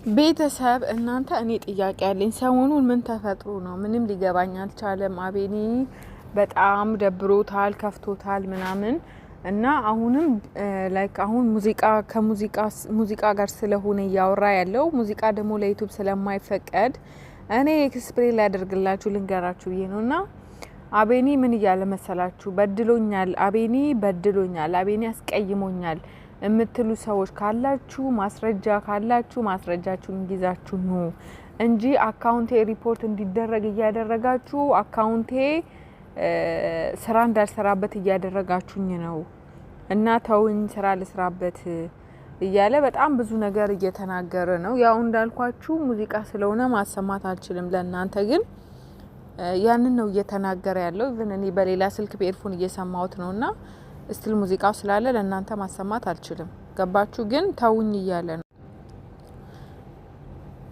ቤተሰብ እናንተ እኔ ጥያቄ ያለኝ ሰሞኑን ምን ተፈጥሮ ነው? ምንም ሊገባኝ አልቻለም። አቤኒ በጣም ደብሮታል፣ ከፍቶታል ምናምን እና አሁንም ላይክ አሁን ሙዚቃ ጋር ስለሆነ እያወራ ያለው ሙዚቃ ደግሞ ለዩቲዩብ ስለማይፈቀድ እኔ ኤክስፕሌን ላደርግላችሁ ልንገራችሁ ብዬ ነው። እና አቤኒ ምን እያለ መሰላችሁ? በድሎኛል፣ አቤኒ አስቀይሞኛል የምትሉ ሰዎች ካላችሁ ማስረጃችሁን ይዛችሁ ኑ እንጂ አካውንቴ ሪፖርት እንዲደረግ እያደረጋችሁ አካውንቴ ስራ እንዳልሰራበት እያደረጋችሁኝ ነው እና ተውኝ ስራ ልስራበት እያለ በጣም ብዙ ነገር እየተናገረ ነው። ያው እንዳልኳችሁ ሙዚቃ ስለሆነ ማሰማት አልችልም ለእናንተ ግን ያንን ነው እየተናገረ ያለው። ኢቭን እኔ በሌላ ስልክ በኤርፎን እየሰማሁት ነውና ስቲል ሙዚቃው ስላለ ለእናንተ ማሰማት አልችልም። ገባችሁ? ግን ተውኝ እያለ ነው።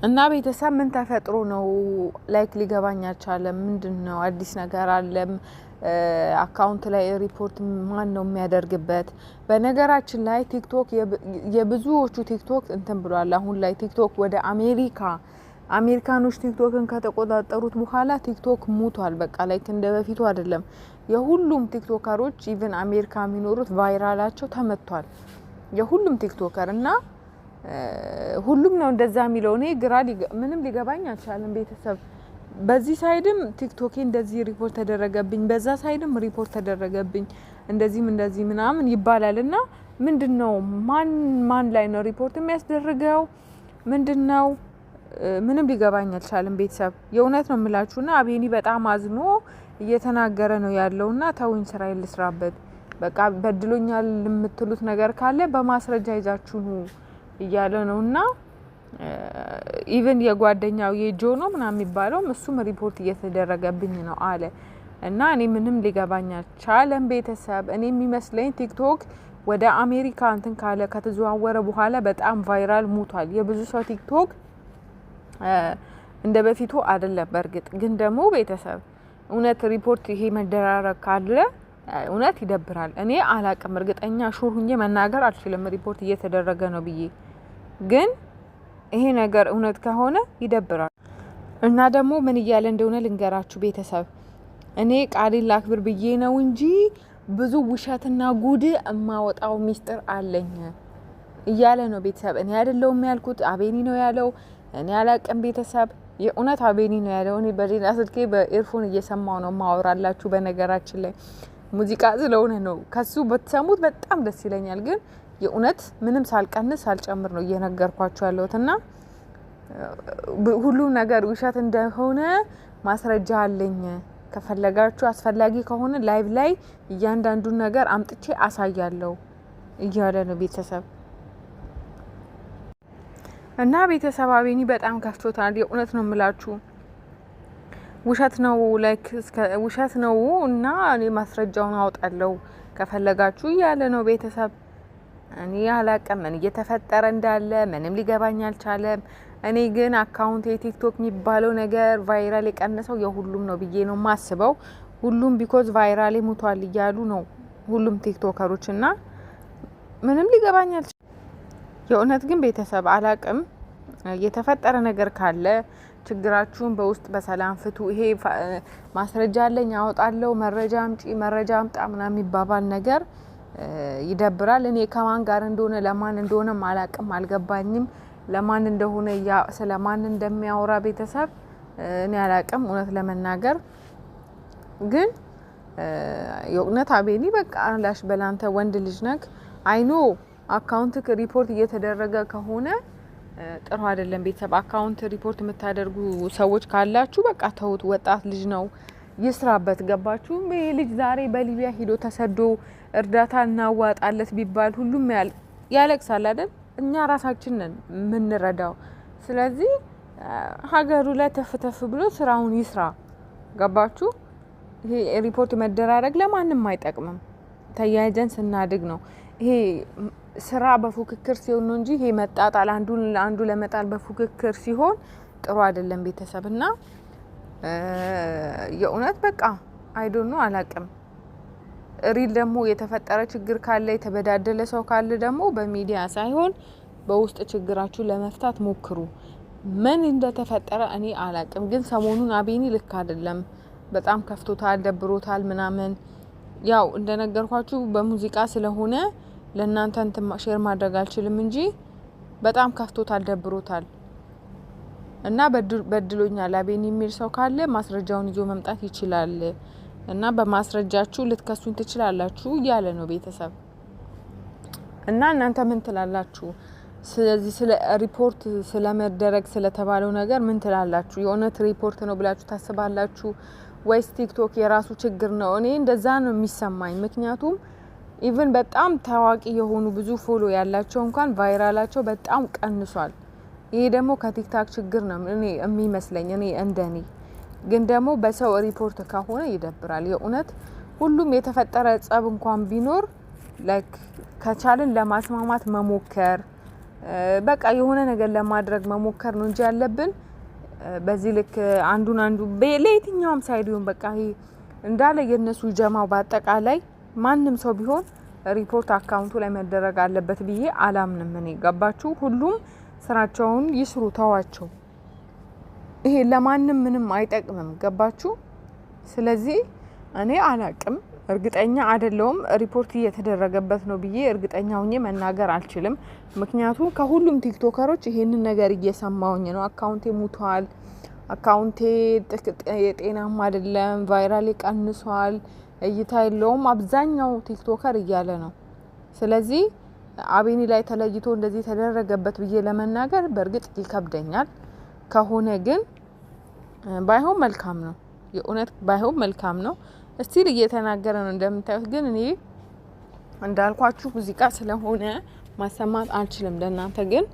እና ቤተሰብ ምን ተፈጥሮ ነው ላይክ ሊገባኝ አልቻለም። ምንድነው አዲስ ነገር አለም? አካውንት ላይ ሪፖርት ማን ነው የሚያደርግበት? በነገራችን ላይ ቲክቶክ የብዙዎቹ ቲክቶክ እንትን ብሏል። አሁን ላይ ቲክቶክ ወደ አሜሪካኖች ቲክቶክን ከተቆጣጠሩት በኋላ ቲክቶክ ሙቷል። በቃ ላይክ እንደ በፊቱ አይደለም። የሁሉም ቲክቶከሮች ኢቭን አሜሪካ የሚኖሩት ቫይራላቸው ተመቷል። የሁሉም ቲክቶከር እና ሁሉም ነው እንደዛ የሚለው። እኔ ምንም ሊገባኝ አልቻለም። ቤተሰብ በዚህ ሳይድም ቲክቶኬ እንደዚህ ሪፖርት ተደረገብኝ፣ በዛ ሳይድም ሪፖርት ተደረገብኝ፣ እንደዚህ ምናምን ይባላል። እና ምንድነው ማን ላይ ነው ሪፖርት የሚያስደርገው? ምንድነው? ምንም ሊገባኝ አልቻለም። ቤተሰብ የእውነት ነው የምላችሁና አቤኒ በጣም አዝኖ እየተናገረ ነው ያለውና ተውኝ ስራ ልስራበት፣ በቃ በድሎኛል የምትሉት ነገር ካለ በማስረጃ ይዛችሁ እያለ ነውና ኢቭን የጓደኛው የጆ ነው ምናምን የሚባለው እሱም ሪፖርት እየተደረገብኝ ነው አለ። እና እኔ ምንም ሊገባኝ አልቻለም። ቤተሰብ እኔ የሚመስለኝ ቲክቶክ ወደ አሜሪካ እንትን ካለ ከተዘዋወረ በኋላ በጣም ቫይራል ሙቷል። የብዙ ሰው ቲክቶክ እንደ በፊቱ አይደለም። በእርግጥ ግን ደግሞ ቤተሰብ እውነት ሪፖርት ይሄ መደራረግ ካለ እውነት ይደብራል። እኔ አላቅም፣ እርግጠኛ ሹር ሁኜ መናገር አልችልም ሪፖርት እየተደረገ ነው ብዬ። ግን ይሄ ነገር እውነት ከሆነ ይደብራል። እና ደግሞ ምን እያለ እንደሆነ ልንገራችሁ ቤተሰብ። እኔ ቃሌን ላክብር ብዬ ነው እንጂ ብዙ ውሸትና ጉድ እማወጣው ሚስጥር አለኝ እያለ ነው ቤተሰብ። እኔ አይደለሁም ያልኩት፣ አቤኒ ነው ያለው። እኔ አላቅም ቤተሰብ፣ የእውነት አቤኒ ነው ያለው። እኔ በሌላ ስልኬ በኤርፎን እየሰማው ነው ማወራላችሁ። በነገራችን ላይ ሙዚቃ ስለሆነ ነው። ከሱ በተሰሙት በጣም ደስ ይለኛል። ግን የእውነት ምንም ሳልቀንስ ሳልጨምር ነው እየነገርኳችሁ ያለሁትና ሁሉም ነገር ውሸት እንደሆነ ማስረጃ አለኝ። ከፈለጋችሁ አስፈላጊ ከሆነ ላይቭ ላይ እያንዳንዱን ነገር አምጥቼ አሳያለሁ እያለ ነው ቤተሰብ። እና ቤተሰብ አቤኒ በጣም ከፍቶታል። የእውነት ነው የምላችሁ ውሸት ነው እና እኔ ማስረጃውን አውጣለሁ ከፈለጋችሁ እያለ ነው ቤተሰብ። እኔ አላቅም ምን እየተፈጠረ እንዳለ ምንም ሊገባኝ አልቻለም። እኔ ግን አካውንት የቲክቶክ የሚባለው ነገር ቫይራል የቀነሰው የሁሉም ነው ብዬ ነው ማስበው። ሁሉም ቢኮዝ ቫይራል ሙቷል እያሉ ነው ሁሉም ቲክቶከሮች እና ምንም ሊገባኝ አልቻለም። የእውነት ግን ቤተሰብ አላቅም፣ የተፈጠረ ነገር ካለ ችግራችሁን በውስጥ በሰላም ፍቱ። ይሄ ማስረጃ አለኝ አወጣለሁ፣ መረጃ አምጣ ምናምን የሚባባል ነገር ይደብራል። እኔ ከማን ጋር እንደሆነ ለማን እንደሆነ አላቅም፣ አልገባኝም። ለማን እንደሆነ ስለማን እንደሚያወራ ቤተሰብ እኔ አላቅም እውነት ለመናገር። ግን የእውነት አቤኒ በቃ ላሽ በላንተ ወንድ ልጅ ነክ አይኖ አካውንት ሪፖርት እየተደረገ ከሆነ ጥሩ አይደለም። ቤተሰብ አካውንት ሪፖርት የምታደርጉ ሰዎች ካላችሁ በቃ ተውት። ወጣት ልጅ ነው ይስራበት። ገባችሁ? ይሄ ልጅ ዛሬ በሊቢያ ሄዶ ተሰዶ እርዳታ እናዋጣለት ቢባል ሁሉም ያለቅሳል አይደል? እኛ ራሳችን ነን የምንረዳው። ስለዚህ ሀገሩ ላይ ተፍተፍ ብሎ ስራውን ይስራ። ገባችሁ? ይሄ ሪፖርት መደራረግ ለማንም አይጠቅምም። ተያይዘን ስናድግ ነው ይሄ ስራ በፉክክር ሲሆን ነው እንጂ ይሄ መጣጣል አንዱ ለመጣል በፉክክር ሲሆን ጥሩ አይደለም ቤተሰብና የእውነት በቃ አይዶን ነው አላቅም። ሪል ደግሞ የተፈጠረ ችግር ካለ የተበዳደለ ሰው ካለ ደግሞ በሚዲያ ሳይሆን በውስጥ ችግራችሁ ለመፍታት ሞክሩ። ምን እንደተፈጠረ እኔ አላቅም፣ ግን ሰሞኑን አቤኒ ልክ አይደለም። በጣም ከፍቶታል፣ ደብሮታል ምናምን። ያው እንደነገርኳችሁ በሙዚቃ ስለሆነ ለእናንተ ሼር ማድረግ አልችልም እንጂ በጣም ከፍቶታል፣ ደብሮታል እና በድሎኛል አቤኒ የሚል ሰው ካለ ማስረጃውን ይዞ መምጣት ይችላል እና በማስረጃችሁ ልትከሱኝ ትችላላችሁ እያለ ነው ቤተሰብ። እና እናንተ ምን ትላላችሁ? ስለዚህ ስለ ሪፖርት ስለመደረግ ስለተባለው ነገር ምን ትላላችሁ? የእውነት ሪፖርት ነው ብላችሁ ታስባላችሁ ወይስ ቲክቶክ የራሱ ችግር ነው? እኔ እንደዛ ነው የሚሰማኝ። ምክንያቱም ኢቭን በጣም ታዋቂ የሆኑ ብዙ ፎሎ ያላቸው እንኳን ቫይራላቸው በጣም ቀንሷል። ይሄ ደግሞ ከቲክታክ ችግር ነው እኔ የሚመስለኝ። እኔ እንደኔ ግን ደግሞ በሰው ሪፖርት ከሆነ ይደብራል የእውነት። ሁሉም የተፈጠረ ጸብ እንኳን ቢኖር ላይክ ከቻልን ለማስማማት መሞከር፣ በቃ የሆነ ነገር ለማድረግ መሞከር ነው እንጂ ያለብን በዚህ ልክ አንዱ ለየትኛውም ሳይዲውን በቃ እንዳለ የነሱ ጀማው በአጠቃላይ ማንም ሰው ቢሆን ሪፖርት አካውንቱ ላይ መደረግ አለበት ብዬ አላምንም እኔ። ገባችሁ? ሁሉም ስራቸውን ይስሩ፣ ተዋቸው። ይሄ ለማንም ምንም አይጠቅምም። ገባችሁ? ስለዚህ እኔ አላቅም፣ እርግጠኛ አይደለሁም። ሪፖርት እየተደረገበት ነው ብዬ እርግጠኛ ሆኜ መናገር አልችልም። ምክንያቱም ከሁሉም ቲክቶከሮች ይሄንን ነገር እየሰማውኝ ነው። አካውንቴ ሙቷል፣ አካውንቴ የጤናማ አይደለም፣ ቫይራል ቀንሷል፣ እይታ የለውም አብዛኛው ቲክቶከር እያለ ነው። ስለዚህ አቤኒ ላይ ተለይቶ እንደዚህ ተደረገበት ብዬ ለመናገር በእርግጥ ይከብደኛል። ከሆነ ግን ባይሆን መልካም ነው፣ የእውነት ባይሆን መልካም ነው። እስቲል እየተናገረ ነው እንደምታዩት። ግን እኔ እንዳልኳችሁ ሙዚቃ ስለሆነ ማሰማት አልችልም ለእናንተ። ግን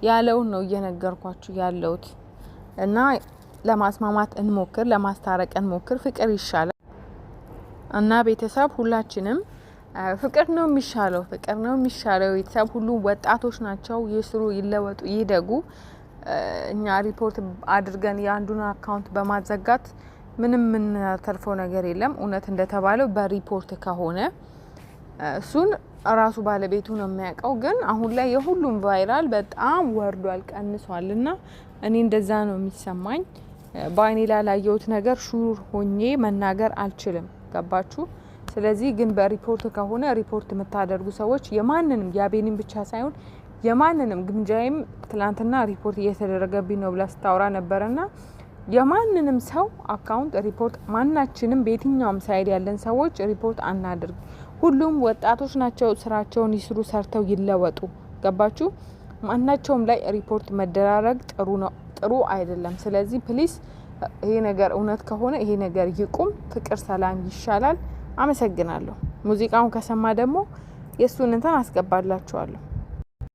ያለውን ነው እየነገርኳችሁ ያለሁት እና ለማስማማት እንሞክር፣ ለማስታረቅ እንሞክር። ፍቅር ይሻላል እና ቤተሰብ ሁላችንም ፍቅር ነው የሚሻለው፣ ፍቅር ነው የሚሻለው። ቤተሰብ ሁሉም ወጣቶች ናቸው፣ ይስሩ፣ ይለወጡ፣ ይደጉ። እኛ ሪፖርት አድርገን የአንዱን አካውንት በማዘጋት ምንም የምናተርፈው ነገር የለም። እውነት እንደተባለው በሪፖርት ከሆነ እሱን ራሱ ባለቤቱ ነው የሚያውቀው። ግን አሁን ላይ የሁሉም ቫይራል በጣም ወርዷል፣ ቀንሷል እና እኔ እንደዛ ነው የሚሰማኝ። በአይኔ ላይ ላየሁት ነገር ሹር ሆኜ መናገር አልችልም። ገባችሁ? ስለዚህ ግን በሪፖርት ከሆነ ሪፖርት የምታደርጉ ሰዎች የማንንም የአቤኒን ብቻ ሳይሆን የማንንም ግምጃይም ትላንትና ሪፖርት እየተደረገብኝ ነው ብላ ስታወራ ነበርና የማንንም ሰው አካውንት ሪፖርት ማናችንም በየትኛውም ሳይድ ያለን ሰዎች ሪፖርት አናድርግ። ሁሉም ወጣቶች ናቸው፣ ስራቸውን ይስሩ፣ ሰርተው ይለወጡ። ገባችሁ? ማናቸውም ላይ ሪፖርት መደራረግ ጥሩ ነው፣ ጥሩ አይደለም። ስለዚህ ፕሊስ ይሄ ነገር እውነት ከሆነ ይሄ ነገር ይቁም። ፍቅር፣ ሰላም ይሻላል። አመሰግናለሁ። ሙዚቃውን ከሰማ ደግሞ የሱን እንትን አስገባላችኋለሁ።